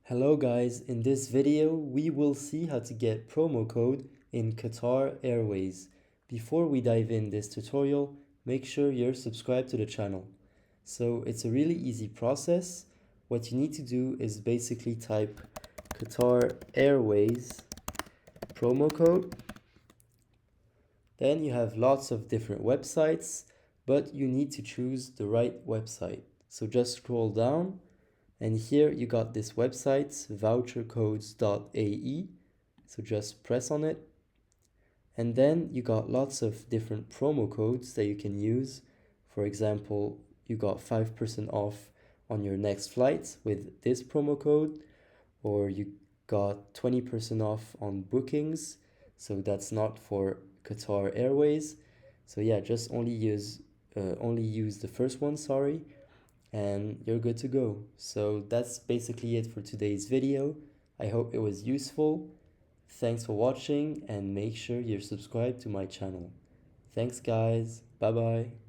Hello guys, in this video we will see how to get promo code in Qatar Airways. Before we dive in this tutorial, make sure you're subscribed to the channel. So it's a really easy process. What you need to do is basically type Qatar Airways promo code. Then you have lots of different websites, but you need to choose the right website. So just scroll down. And here you got this website, vouchercodes.ae. So just press on it. And then you got lots of different promo codes that you can use. For example, you got 5% off on your next flight with this promo code, or you got 20% off on bookings. So that's not for Qatar Airways. So yeah, just only use the first one, sorry, and you're good to go. So that's basically it for today's video. I hope it was useful. Thanks for watching and make sure you're subscribed to my channel. Thanks guys. Bye bye.